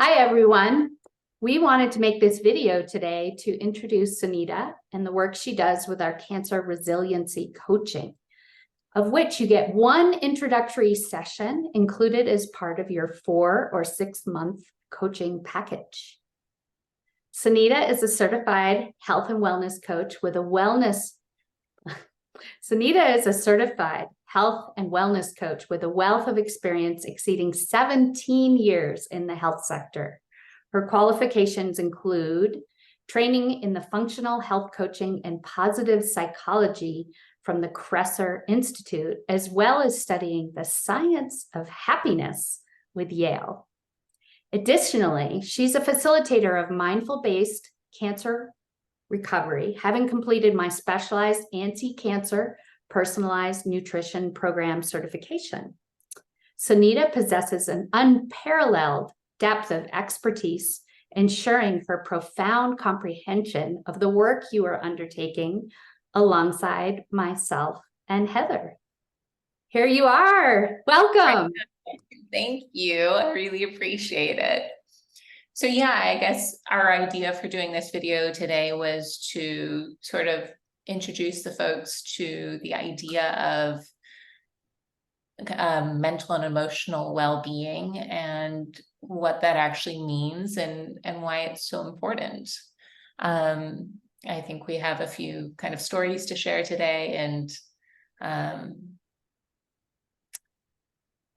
Hi, everyone. We wanted to make this video today to introduce Sunita and the work she does with our cancer resiliency coaching, of which you get one introductory session included as part of your 4 or 6 month coaching package. Sunita is a certified health and wellness coach with a Sunita is a certified health and wellness coach with a wealth of experience exceeding 17 years in the health sector. Her qualifications include training in the functional health coaching and positive psychology from the Kresser Institute, as well as studying the science of happiness with Yale. Additionally, she's a facilitator of mindful-based cancer recovery, having completed my specialized AntiCancer personalized nutrition program certification. Sunita possesses an unparalleled depth of expertise, ensuring her profound comprehension of the work you are undertaking alongside myself and Heather. Here you are. Welcome. Thank you. I really appreciate it. So yeah, I guess our idea for doing this video today was to sort of introduce the folks to the idea of mental and emotional well-being and what that actually means and why it's so important. I think we have a few kind of stories to share today and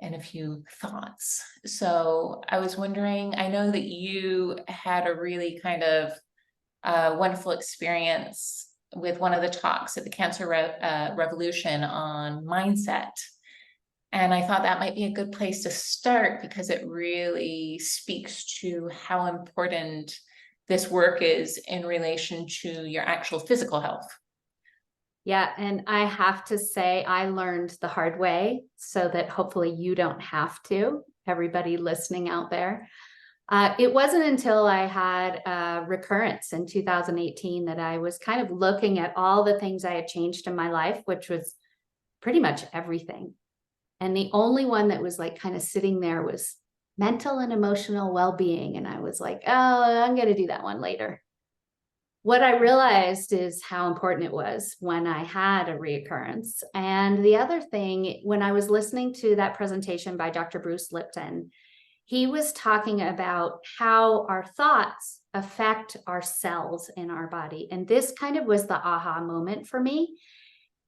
a few thoughts. So I was wondering, I know that you had a really kind of wonderful experience with one of the talks at the Cancer Revolution on mindset. And I thought that might be a good place to start because it really speaks to how important this work is in relation to your actual physical health. Yeah, and I have to say I learned the hard way so that hopefully you don't have to, everybody listening out there. It wasn't until I had a recurrence in 2018 that I was kind of looking at all the things I had changed in my life, which was pretty much everything. And the only one that was like kind of sitting there was mental and emotional well-being. And I was like, oh, I'm going to do that one later. What I realized is how important it was when I had a reoccurrence. And the other thing, when I was listening to that presentation by Dr. Bruce Lipton, he was talking about how our thoughts affect our cells in our body. And this kind of was the aha moment for me.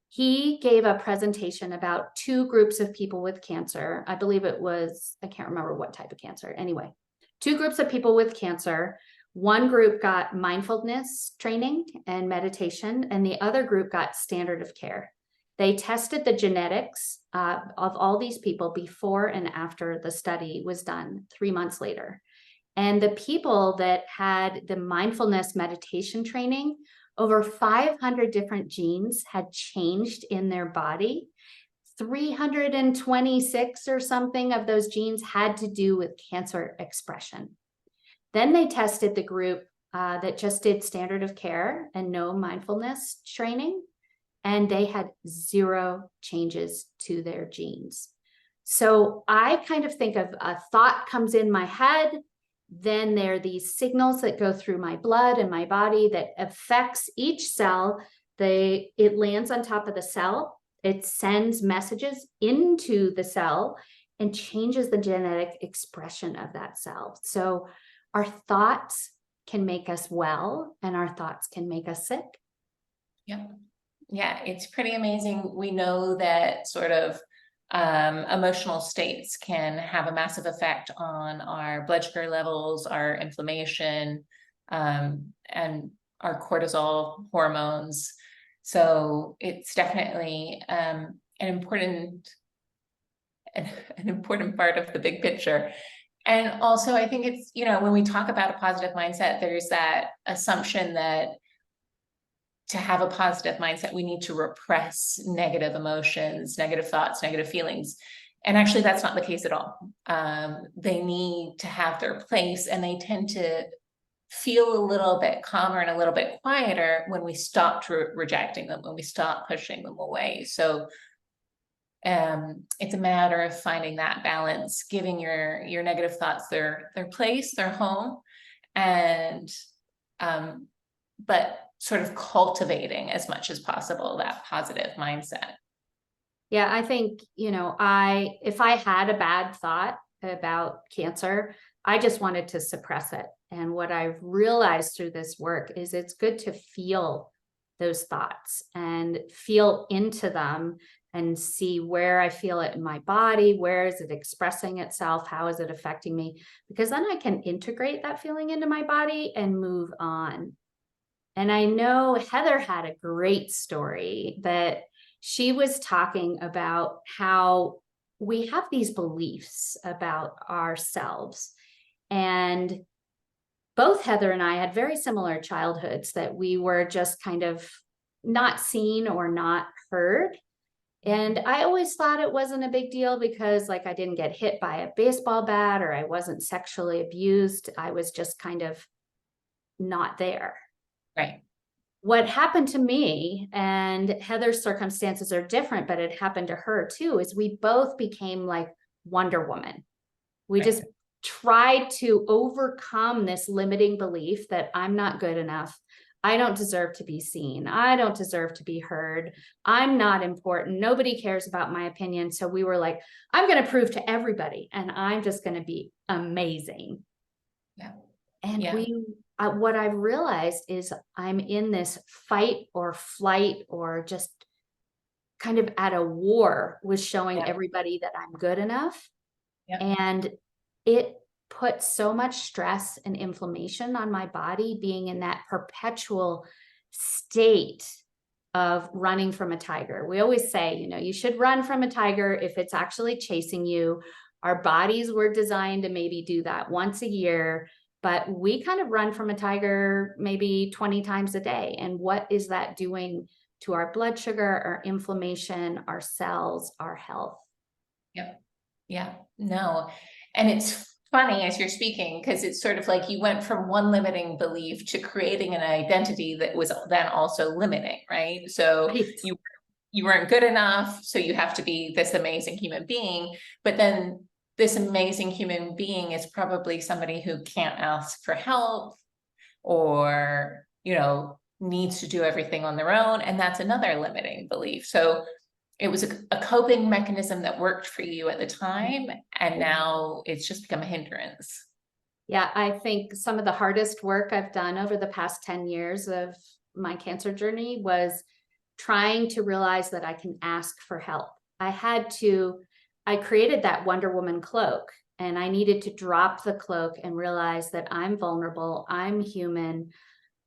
He gave a presentation about 2 groups of people with cancer. I believe it was, I can't remember what type of cancer. Anyway, 2 groups of people with cancer. One group got mindfulness training and meditation, and the other group got standard of care. They tested the genetics of all these people before and after the study was done 3 months later. And the people that had the mindfulness meditation training, over 500 different genes had changed in their body. 326 or something of those genes had to do with cancer expression. Then they tested the group that just did standard of care and no mindfulness training, and they had 0 changes to their genes. So I kind of think of a thought comes in my head, then there are these signals that go through my blood and my body that affects each cell. It lands on top of the cell. It sends messages into the cell and changes the genetic expression of that cell. So our thoughts can make us well, and our thoughts can make us sick. Yeah. Yeah, it's pretty amazing. We know that sort of emotional states can have a massive effect on our blood sugar levels, our inflammation, and our cortisol hormones. So it's definitely an important part of the big picture. And also, I think it's, when we talk about a positive mindset, there's that assumption that to have a positive mindset, we need to repress negative emotions, negative thoughts, negative feelings. And actually, that's not the case at all. They need to have their place, and they tend to feel a little bit calmer and a little bit quieter when we stop rejecting them, when we stop pushing them away. So It's a matter of finding that balance, giving your negative thoughts their place, their home, and but sort of cultivating as much as possible that positive mindset. Yeah, I think, if I had a bad thought about cancer, I just wanted to suppress it. And what I've realized through this work is it's good to feel those thoughts and feel into them and see where I feel it in my body. Where is it expressing itself? How is it affecting me? Because then I can integrate that feeling into my body and move on. And I know Heather had a great story that she was talking about how we have these beliefs about ourselves. And both Heather and I had very similar childhoods, that we were just kind of not seen or not heard. And I always thought it wasn't a big deal because, like, I didn't get hit by a baseball bat or I wasn't sexually abused. I was just kind of not there. Right. What happened to me, and Heather's circumstances are different, but it happened to her too, is we both became like Wonder Woman. We Right. just tried to overcome this limiting belief that I'm not good enough. I don't deserve to be seen. I don't deserve to be heard. I'm not important. Nobody cares about my opinion. So we were like, I'm going to prove to everybody, and I'm just going to be amazing. Yeah. And Yeah. what I've realized is I'm in this fight or flight, or just kind of at a war with showing Yeah. everybody that I'm good enough. Yeah. And it put so much stress and inflammation on my body, being in that perpetual state of running from a tiger. We always say, you should run from a tiger if it's actually chasing you. Our bodies were designed to maybe do that once a year, but we kind of run from a tiger maybe 20 times a day. And what is that doing to our blood sugar, our inflammation, our cells, our health? Yep. Yeah. No. And it's funny as you're speaking, because it's sort of like you went from one limiting belief to creating an identity that was then also limiting, right? So Right. you weren't good enough, so you have to be this amazing human being. But then this amazing human being is probably somebody who can't ask for help, or, needs to do everything on their own. And that's another limiting belief. So it was a coping mechanism that worked for you at the time, and now it's just become a hindrance. Yeah, I think some of the hardest work I've done over the past 10 years of my cancer journey was trying to realize that I can ask for help. I created that Wonder Woman cloak, and I needed to drop the cloak and realize that I'm vulnerable, I'm human,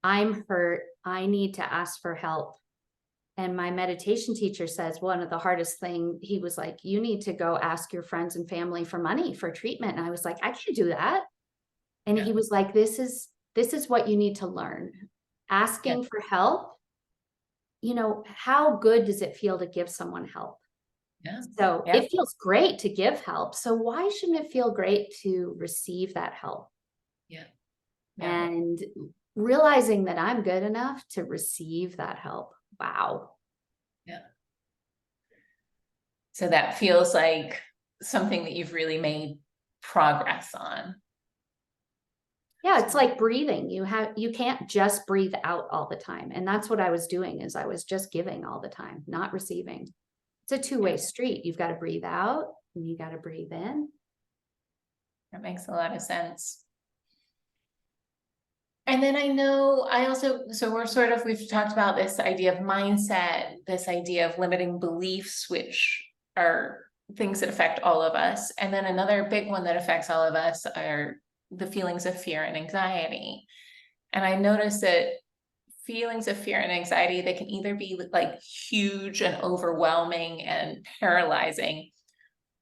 I'm hurt, I need to ask for help. And my meditation teacher says one of the hardest thing, he was like, you need to go ask your friends and family for money for treatment. And I was like, I can't do that. And Yeah. he was like, this is what you need to learn. Asking for help, how good does it feel to give someone help? Yeah. So Yeah. it feels great to give help. So why shouldn't it feel great to receive that help? Yeah. Yeah. And realizing that I'm good enough to receive that help. Wow. Yeah. So that feels like something that you've really made progress on. Yeah, it's like breathing. You can't just breathe out all the time. And that's what I was doing, is I was just giving all the time, not receiving. It's a two-way street. You've got to breathe out and you got to breathe in. That makes a lot of sense. And then we've talked about this idea of mindset, this idea of limiting beliefs, which are things that affect all of us. And then another big one that affects all of us are the feelings of fear and anxiety. And I noticed that feelings of fear and anxiety, they can either be like huge and overwhelming and paralyzing,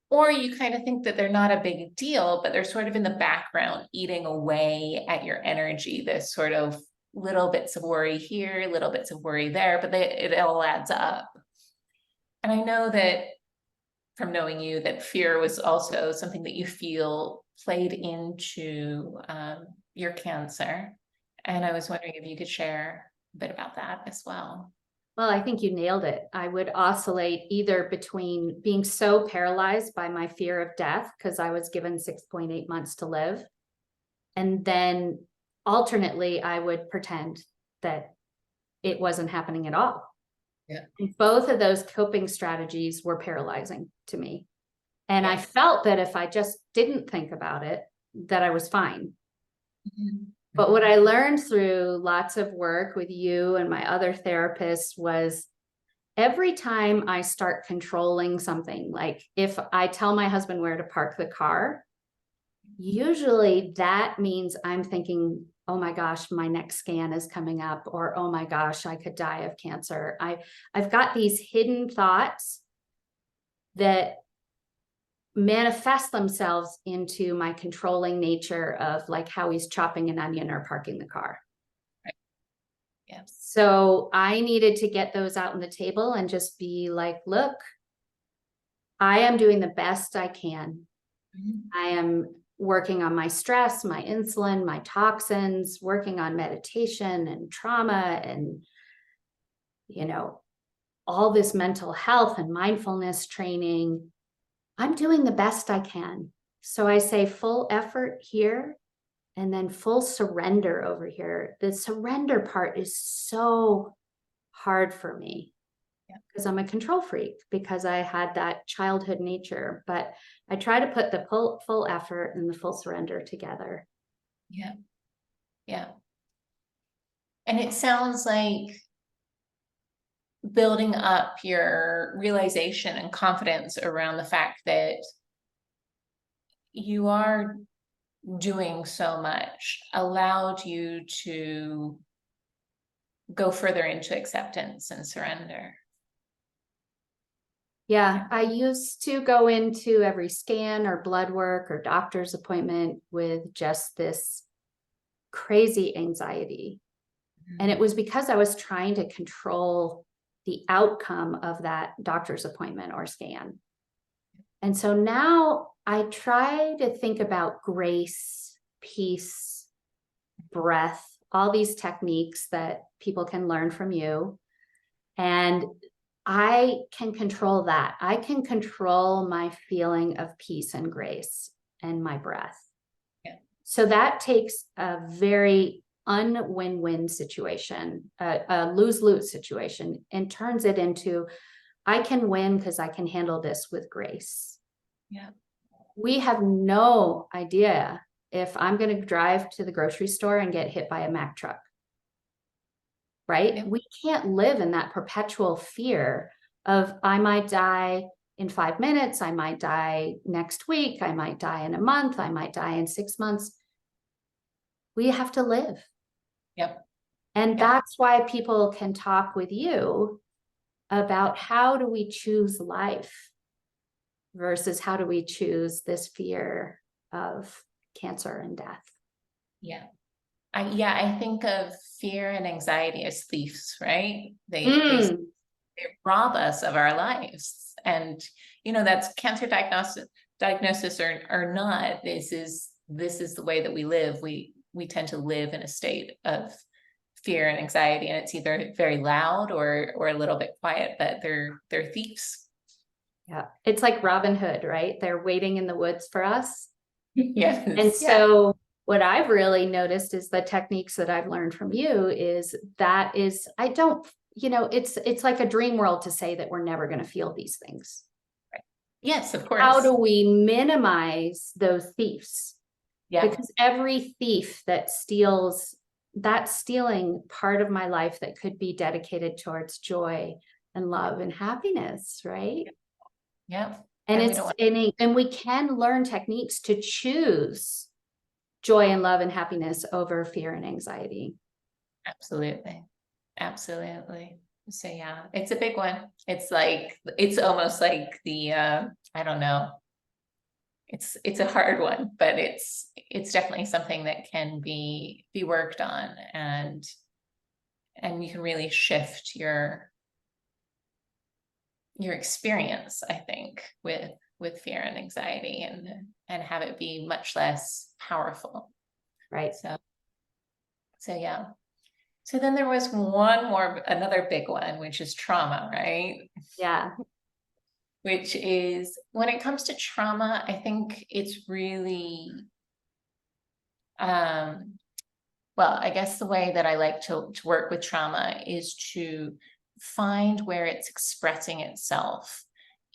or you kind of think that they're not a big deal, but they're sort of in the background, eating away at your energy, this sort of little bits of worry here, little bits of worry there, but it all adds up. And I know that from knowing you, that fear was also something that you feel played into your cancer. And I was wondering if you could share a bit about that as well. Well, I think you nailed it. I would oscillate either between being so paralyzed by my fear of death, because I was given 6.8 months to live. And then alternately, I would pretend that it wasn't happening at all. Yeah. And both of those coping strategies were paralyzing to me. And I Yeah. felt that if I just didn't think about it, that I was fine. Mhm. But what I learned through lots of work with you and my other therapists was every time I start controlling something, like if I tell my husband where to park the car, usually that means I'm thinking, oh my gosh, my next scan is coming up, or oh my gosh, I could die of cancer. I've got these hidden thoughts that manifest themselves into my controlling nature of like how he's chopping an onion or parking the car. Right. Yeah. So I needed to get those out on the table and just be like, look, I am doing the best I can. Mhm. I am working on my stress, my insulin, my toxins, working on meditation and trauma and, you know, all this mental health and mindfulness training. I'm doing the best I can. So I say full effort here and then full surrender over here. The surrender part is so hard for me because I'm a control freak, because I had that childhood nature, but I try to put the full effort and the full surrender together. Yeah. Yeah. And it sounds like building up your realization and confidence around the fact that you are doing so much allowed you to go further into acceptance and surrender. Yeah, I used to go into every scan or blood work or doctor's appointment with just this crazy anxiety. And it was because I was trying to control the outcome of that doctor's appointment or scan. And so now I try to think about grace, peace, breath, all these techniques that people can learn from you. And I can control that. I can control my feeling of peace and grace and my breath. Yeah. So that takes a very un-win-win situation, a lose-lose situation, and turns it into, I can win because I can handle this with grace. Yeah. We have no idea if I'm going to drive to the grocery store and get hit by a Mack truck, right? Yeah. We can't live in that perpetual fear of, I might die in 5 minutes, I might die next week, I might die in a month, I might die in 6 months. We have to live. Yep. And Yep. that's why people can talk with you about how do we choose life versus how do we choose this fear of cancer and death. Yeah. I think of fear and anxiety as thieves, right? They rob us of our lives. And that's cancer diagnosis or not, this is the way that we live. We tend to live in a state of fear and anxiety, and it's either very loud or a little bit quiet, but they're thieves. Yeah, it's like Robin Hood, right? They're waiting in the woods for us. Yes. And so what I've really noticed is the techniques that I've learned from you is I don't, it's like a dream world to say that we're never going to feel these things. Right. Yes, of course. How do we minimize those thieves? Yeah. Because every thief that steals, that's stealing part of my life that could be dedicated towards joy and love and happiness, right? Yeah. And we can learn techniques to choose joy and love and happiness over fear and anxiety. Absolutely. Absolutely. So yeah, it's a big one. It's almost like the I don't know. It's a hard one, but it's definitely something that can be worked on, and you can really shift your experience, I think, with fear and anxiety, and have it be much less powerful. Right. So yeah. So then there was another big one, which is trauma, right? Yeah. Which is, when it comes to trauma, I think it's really, well, I guess the way that I like to work with trauma is to find where it's expressing itself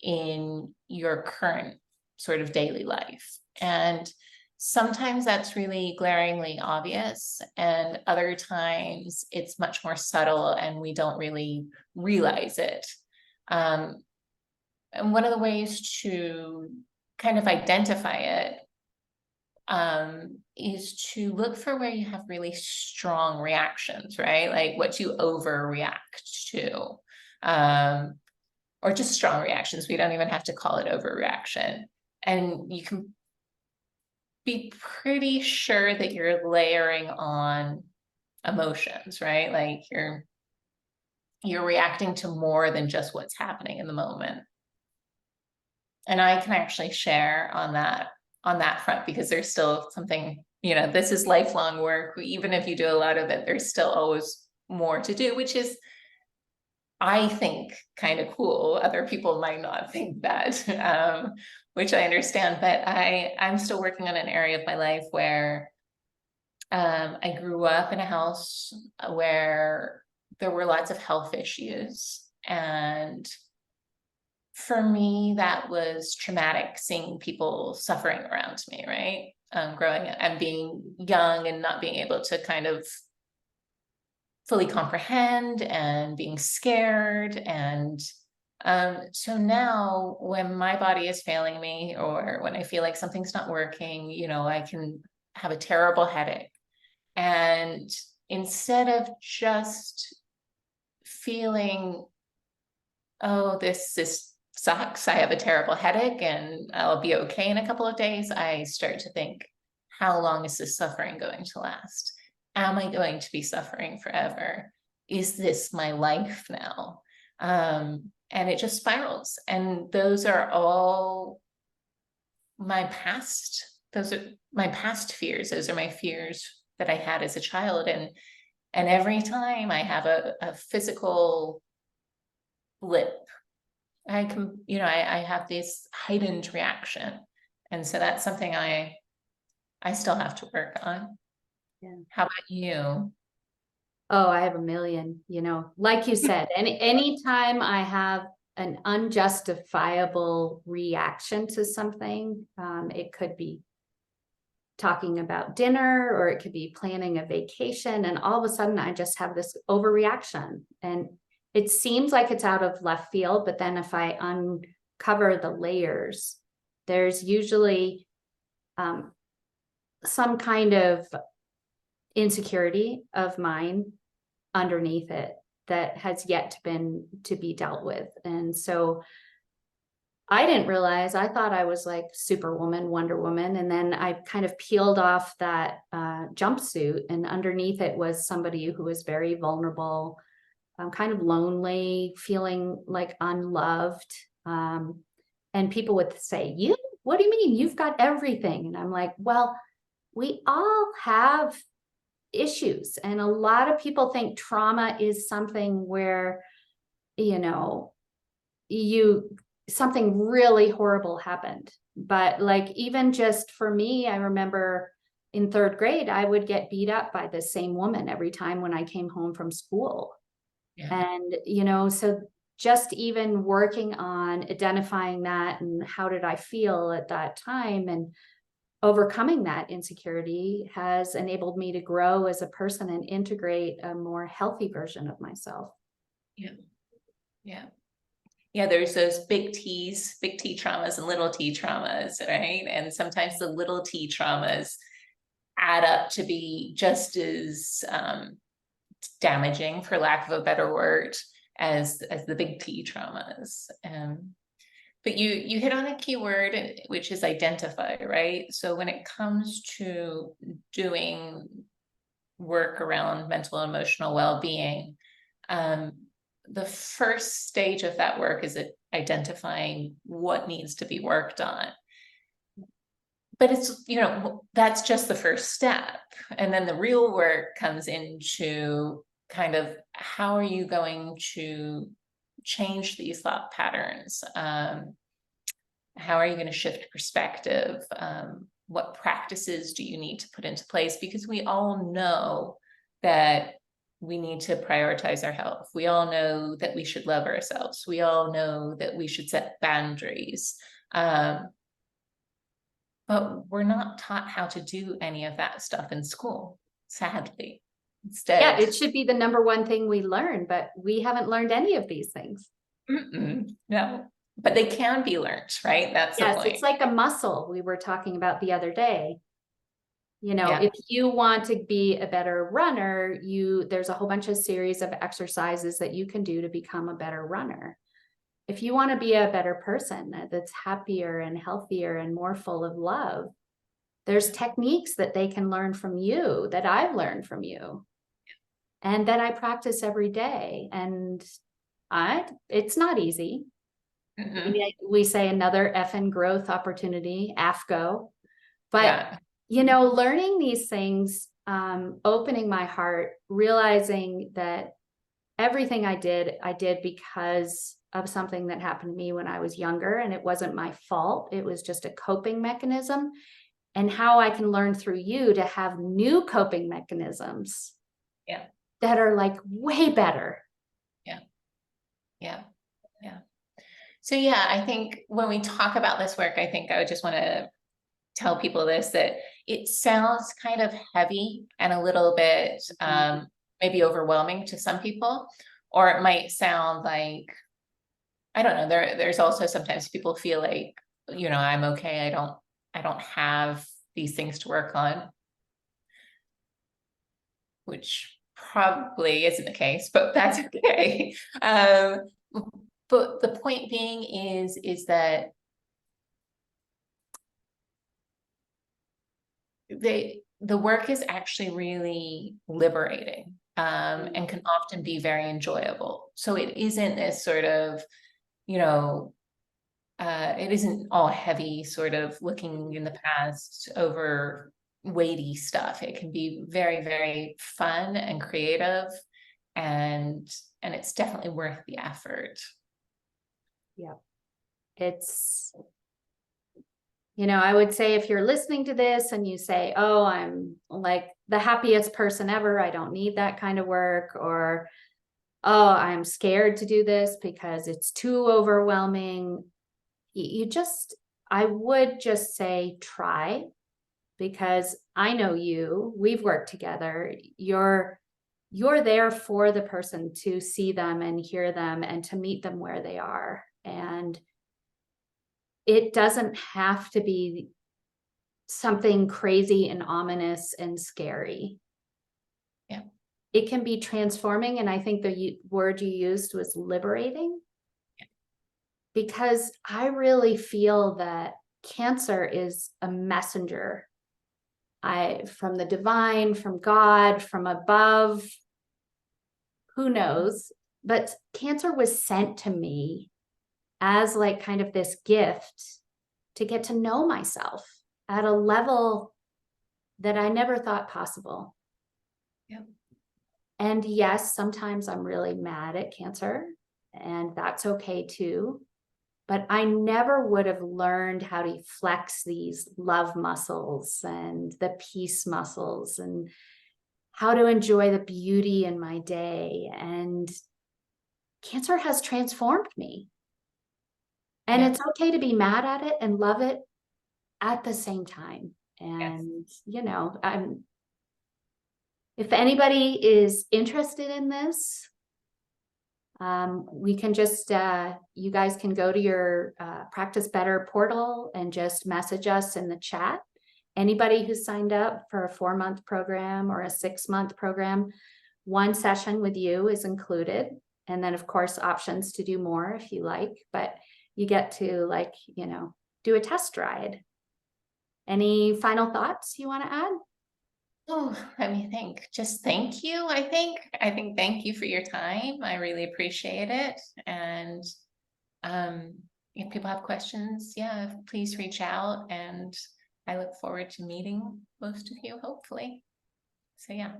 in your current sort of daily life. And sometimes that's really glaringly obvious, and other times it's much more subtle and we don't really realize it. And one of the ways to kind of identify it is to look for where you have really strong reactions, right? Like what you overreact to, or just strong reactions. We don't even have to call it overreaction. And you can be pretty sure that you're layering on emotions, right? Like you're reacting to more than just what's happening in the moment. And I can actually share on that front, because there's still something, this is lifelong work. Even if you do a lot of it, there's still always more to do, which is, I think, kind of cool. Other people might not think that, which I understand, but I'm still working on an area of my life where I grew up in a house where there were lots of health issues, and for me, that was traumatic, seeing people suffering around me, right? Growing up and being young and not being able to kind of fully comprehend and being scared. And so now when my body is failing me, or when I feel like something's not working, I can have a terrible headache. And instead of just feeling, oh, this sucks, I have a terrible headache and I'll be okay in a couple of days, I start to think, how long is this suffering going to last? Am I going to be suffering forever? Is this my life now? And it just spirals. And those are my past fears. Those are my fears that I had as a child. And every time I have a physical blip, I have this heightened reaction. And so that's something I still have to work on. Yeah. How about you? Oh, I have a million, like you said, anytime I have an unjustifiable reaction to something, it could be talking about dinner, or it could be planning a vacation, and all of a sudden I just have this overreaction, and it seems like it's out of left field, but then if I uncover the layers, there's usually some kind of insecurity of mine underneath it that has yet to be dealt with. And so I didn't realize, I thought I was like Superwoman, Wonder Woman. And then I kind of peeled off that jumpsuit, and underneath it was somebody who was very vulnerable, kind of lonely, feeling like unloved. And people would say, what do you mean? You've got everything. And I'm like, well, we all have issues. And a lot of people think trauma is something where, something really horrible happened. But like, even just for me, I remember in third grade, I would get beat up by the same woman every time when I came home from school. Yeah. And, so just even working on identifying that, and how did I feel at that time, and overcoming that insecurity has enabled me to grow as a person and integrate a more healthy version of myself. Yeah. Yeah. Yeah, there's those big T traumas and little T traumas, right? And sometimes the little T traumas add up to be just as damaging, for lack of a better word, as the big T traumas. But you hit on a key word, which is identify, right? So when it comes to doing work around mental and emotional well-being, the first stage of that work is identifying what needs to be worked on. But it's, that's just the first step. And then the real work comes into kind of how are you going to change these thought patterns? How are you going to shift perspective? What practices do you need to put into place? Because we all know that we need to prioritize our health. We all know that we should love ourselves. We all know that we should set boundaries. But we're not taught how to do any of that stuff in school, sadly. Yeah, Instead, it should be the number one thing we learn, but we haven't learned any of these things. no, but they can be learned, right? That's the Yes, point. it's like a muscle we were talking about the other day. You know, Yeah. if you want to be a better runner, there's a whole bunch of series of exercises that you can do to become a better runner. If you want to be a better person that's happier and healthier and more full of love, there's techniques that they can learn from you, that I've learned from you, and that I practice every day. And it's not easy. We say another effing growth opportunity, AFGO. But Yeah. learning these things, opening my heart, realizing that everything I did because of something that happened to me when I was younger, and it wasn't my fault. It was just a coping mechanism, and how I can learn through you to have new coping mechanisms. Yeah. That are like way better. Yeah. Yeah. Yeah. So yeah, I think when we talk about this work, I think I would just want to tell people this, that it sounds kind of heavy and a little bit maybe overwhelming to some people, or it might sound like, I don't know, there's also sometimes people feel like, I'm okay, I don't have these things to work on, which probably isn't the case, but that's okay. But the point being is that the work is actually really liberating, and can often be very enjoyable. So it isn't this sort of, it isn't all heavy, sort of looking in the past over weighty stuff. It can be very, very fun and creative, and it's definitely worth the effort. Yeah. It's, I would say if you're listening to this and you say, oh, I'm like the happiest person ever, I don't need that kind of work, or, oh, I'm scared to do this because it's too overwhelming. I would just say try, because I know we've worked together. You're there for the person, to see them and hear them and to meet them where they are. And it doesn't have to be something crazy and ominous and scary. Yeah. It can be transforming. And I think the word you used was liberating. Yeah. Because I really feel that cancer is a messenger. From the divine, from God, from above, who knows? But cancer was sent to me as like kind of this gift to get to know myself at a level that I never thought possible. Yep. And yes, sometimes I'm really mad at cancer, and that's okay too. But I never would have learned how to flex these love muscles and the peace muscles, and how to enjoy the beauty in my day. And cancer has transformed me. And it's okay to be mad at it and love it at the same time. And, if anybody is interested in this, we can just, you guys can go to your Practice Better portal and just message us in the chat. Anybody who signed up for a 4-month program or a 6-month program, 1 session with you is included. And then of course, options to do more if you like, but you get to do a test ride. Any final thoughts you want to add? Oh, let me think. Just thank you. I think thank you for your time. I really appreciate it. And if people have questions, yeah, please reach out, and I look forward to meeting most of you, hopefully. So yeah.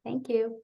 Thank you.